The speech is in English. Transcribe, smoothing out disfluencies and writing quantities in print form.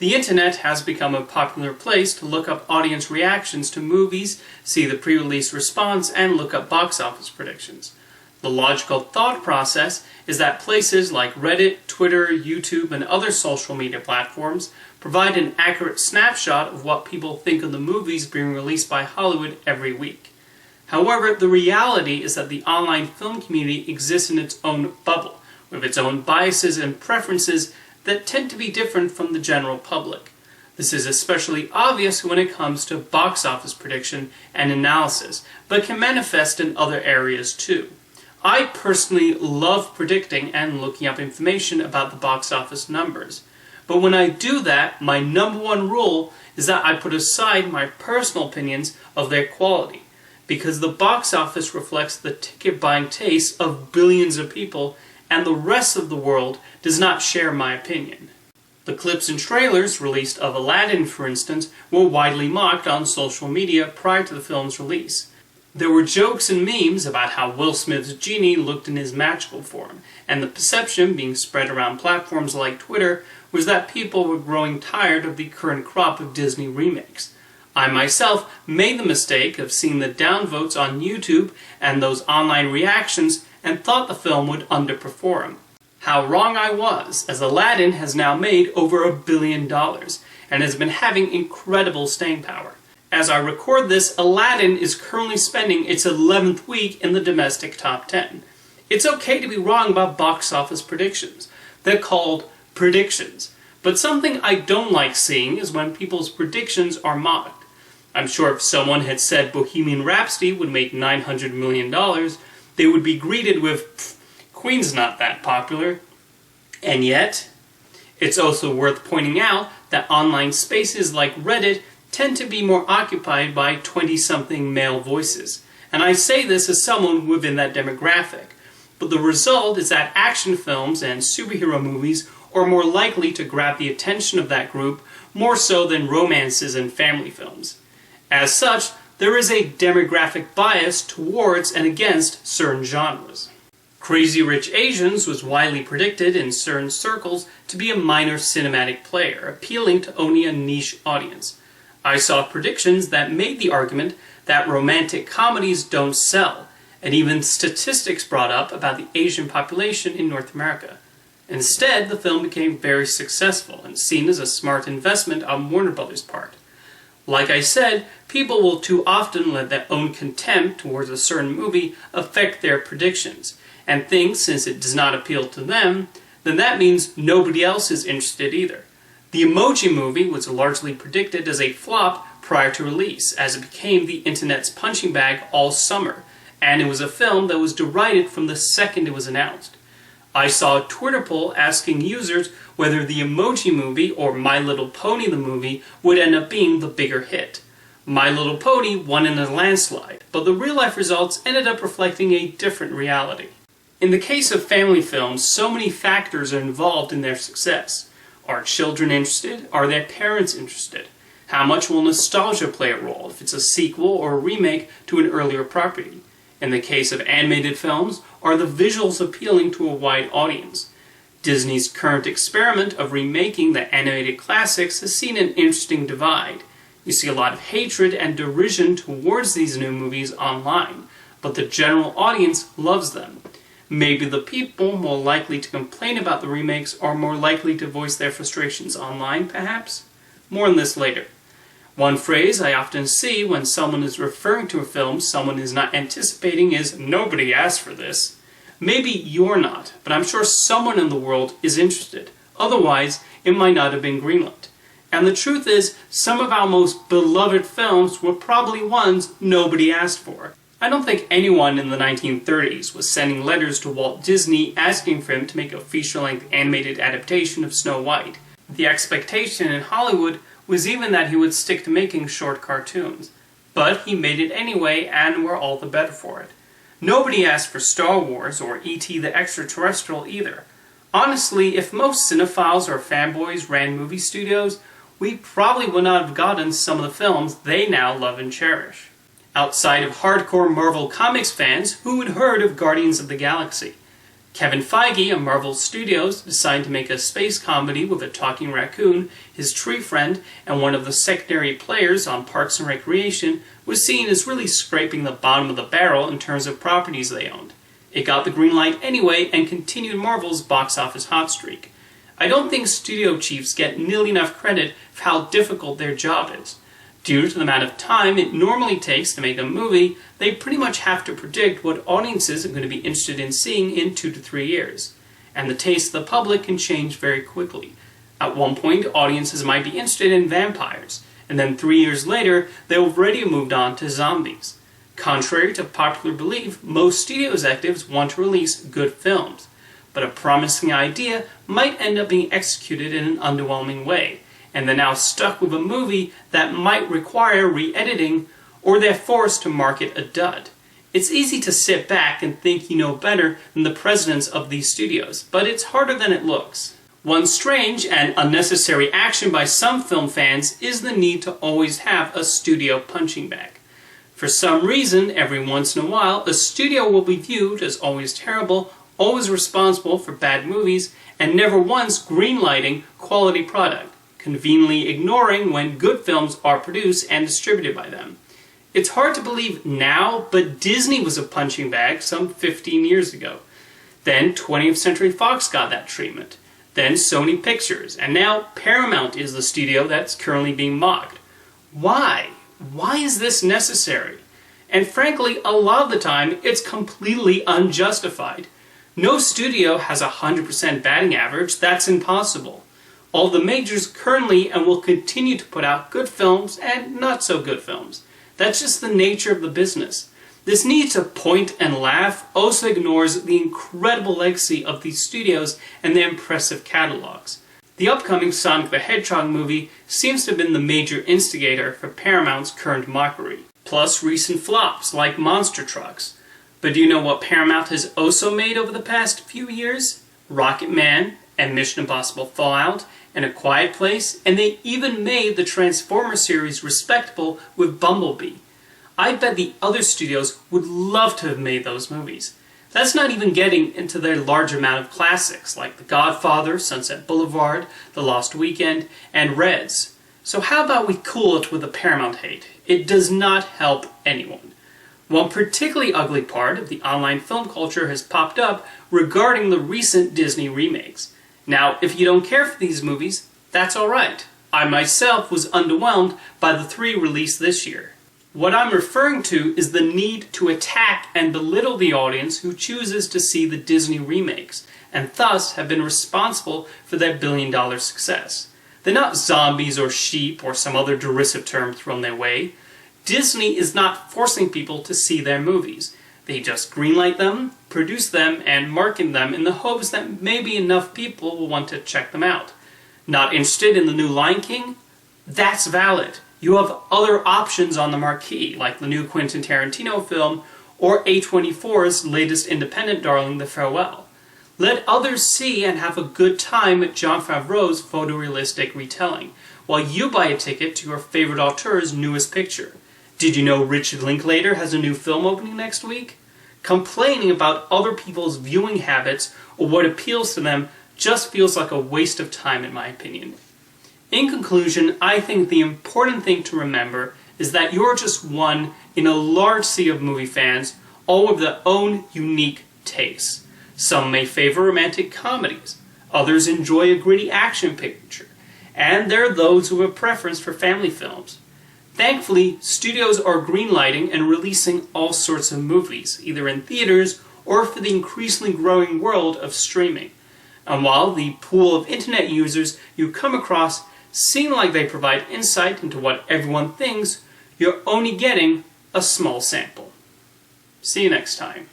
The internet has become a popular place to look up audience reactions to movies, see the pre-release response, and look up box office predictions. The logical thought process is that places like Reddit, Twitter, YouTube, and other social media platforms provide an accurate snapshot of what people think of the movies being released by Hollywood every week. However, the reality is that the online film community exists in its own bubble, with its own biases and preferences that tend to be different from the general public. This is especially obvious when it comes to box office prediction and analysis, but can manifest in other areas too. I personally love predicting and looking up information about the box office numbers. But when I do that, my number one rule is that I put aside my personal opinions of their quality, because the box office reflects the ticket-buying tastes of billions of people, and the rest of the world does not share my opinion. The clips and trailers released of Aladdin, for instance, were widely mocked on social media prior to the film's release. There were jokes and memes about how Will Smith's genie looked in his magical form, and the perception being spread around platforms like Twitter was that people were growing tired of the current crop of Disney remakes. I myself made the mistake of seeing the downvotes on YouTube and those online reactions and thought the film would underperform. How wrong I was, as Aladdin has now made over $1 billion and has been having incredible staying power. As I record this, Aladdin is currently spending its 11th week in the domestic top 10. It's okay to be wrong about box office predictions. They're called predictions. But something I don't like seeing is when people's predictions are mocked. I'm sure if someone had said Bohemian Rhapsody would make $900 million, they would be greeted with, Queen's not that popular. And yet, it's also worth pointing out that online spaces like Reddit tend to be more occupied by 20-something male voices. And I say this as someone within that demographic. But the result is that action films and superhero movies are more likely to grab the attention of that group more so than romances and family films. As such, there is a demographic bias towards and against certain genres. Crazy Rich Asians was widely predicted in certain circles to be a minor cinematic player, appealing to only a niche audience. I saw predictions that made the argument that romantic comedies don't sell, and even statistics brought up about the Asian population in North America. Instead, the film became very successful and seen as a smart investment on Warner Brothers' part. Like I said, people will too often let their own contempt towards a certain movie affect their predictions, and think since it does not appeal to them, then that means nobody else is interested either. The Emoji Movie was largely predicted as a flop prior to release, as it became the internet's punching bag all summer, and it was a film that was derided from the second it was announced. I saw a Twitter poll asking users whether the Emoji Movie or My Little Pony the movie would end up being the bigger hit. My Little Pony won in a landslide, but the real-life results ended up reflecting a different reality. In the case of family films, so many factors are involved in their success. Are children interested? Are their parents interested? How much will nostalgia play a role if it's a sequel or a remake to an earlier property? In the case of animated films, are the visuals appealing to a wide audience? Disney's current experiment of remaking the animated classics has seen an interesting divide. You see a lot of hatred and derision towards these new movies online, but the general audience loves them. Maybe the people more likely to complain about the remakes are more likely to voice their frustrations online, perhaps? More on this later. One phrase I often see when someone is referring to a film someone is not anticipating is, "Nobody asked for this." Maybe you're not, but I'm sure someone in the world is interested. Otherwise, it might not have been greenlit. And the truth is, some of our most beloved films were probably ones nobody asked for. I don't think anyone in the 1930s was sending letters to Walt Disney asking for him to make a feature-length animated adaptation of Snow White. The expectation in Hollywood was even that he would stick to making short cartoons. But he made it anyway, and we're all the better for it. Nobody asked for Star Wars or E.T. the Extraterrestrial either. Honestly, if most cinephiles or fanboys ran movie studios, we probably would not have gotten some of the films they now love and cherish. Outside of hardcore Marvel Comics fans, who had heard of Guardians of the Galaxy? Kevin Feige of Marvel Studios decided to make a space comedy with a talking raccoon, his tree friend, and one of the secondary players on Parks and Recreation was seen as really scraping the bottom of the barrel in terms of properties they owned. It got the green light anyway and continued Marvel's box office hot streak. I don't think studio chiefs get nearly enough credit for how difficult their job is. Due to the amount of time it normally takes to make a movie, they pretty much have to predict what audiences are going to be interested in seeing in 2 to 3 years. And the taste of the public can change very quickly. At one point, audiences might be interested in vampires, and then 3 years later, they've already moved on to zombies. Contrary to popular belief, most studio executives want to release good films, but a promising idea might end up being executed in an underwhelming way, and they're now stuck with a movie that might require re-editing, or they're forced to market a dud. It's easy to sit back and think you know better than the presidents of these studios, but it's harder than it looks. One strange and unnecessary action by some film fans is the need to always have a studio punching bag. For some reason, every once in a while, a studio will be viewed as always terrible, always responsible for bad movies, and never once greenlighting quality product, conveniently ignoring when good films are produced and distributed by them. It's hard to believe now, but Disney was a punching bag some 15 years ago. Then 20th Century Fox got that treatment. Then Sony Pictures, and now Paramount is the studio that's currently being mocked. Why? Why is this necessary? And frankly, a lot of the time, it's completely unjustified. No studio has a 100% batting average. That's impossible. All the majors currently and will continue to put out good films and not so good films. That's just the nature of the business. This need to point and laugh also ignores the incredible legacy of these studios and their impressive catalogs. The upcoming Sonic the Hedgehog movie seems to have been the major instigator for Paramount's current mockery, plus recent flops like Monster Trucks. But do you know what Paramount has also made over the past few years? Rocket Man and Mission Impossible Fallout and A Quiet Place, and they even made the Transformers series respectable with Bumblebee. I bet the other studios would love to have made those movies. That's not even getting into their large amount of classics like The Godfather, Sunset Boulevard, The Lost Weekend, and Reds. So how about we cool it with the Paramount hate? It does not help anyone. One particularly ugly part of the online film culture has popped up regarding the recent Disney remakes. Now, if you don't care for these movies, that's alright. I myself was underwhelmed by the 3 released this year. What I'm referring to is the need to attack and belittle the audience who chooses to see the Disney remakes, and thus have been responsible for their billion-dollar success. They're not zombies or sheep or some other derisive term thrown their way. Disney is not forcing people to see their movies. They just greenlight them, produce them, and market them in the hopes that maybe enough people will want to check them out. Not interested in the new Lion King? That's valid. You have other options on the marquee, like the new Quentin Tarantino film, or A24's latest independent darling, The Farewell. Let others see and have a good time at Jon Favreau's photorealistic retelling, while you buy a ticket to your favorite auteur's newest picture. Did you know Richard Linklater has a new film opening next week? Complaining about other people's viewing habits or what appeals to them just feels like a waste of time in my opinion. In conclusion, I think the important thing to remember is that you're just one in a large sea of movie fans, all with their own unique tastes. Some may favor romantic comedies, others enjoy a gritty action picture, and there are those who have a preference for family films. Thankfully, studios are greenlighting and releasing all sorts of movies, either in theaters or for the increasingly growing world of streaming. And while the pool of internet users you come across seem like they provide insight into what everyone thinks, you're only getting a small sample. See you next time.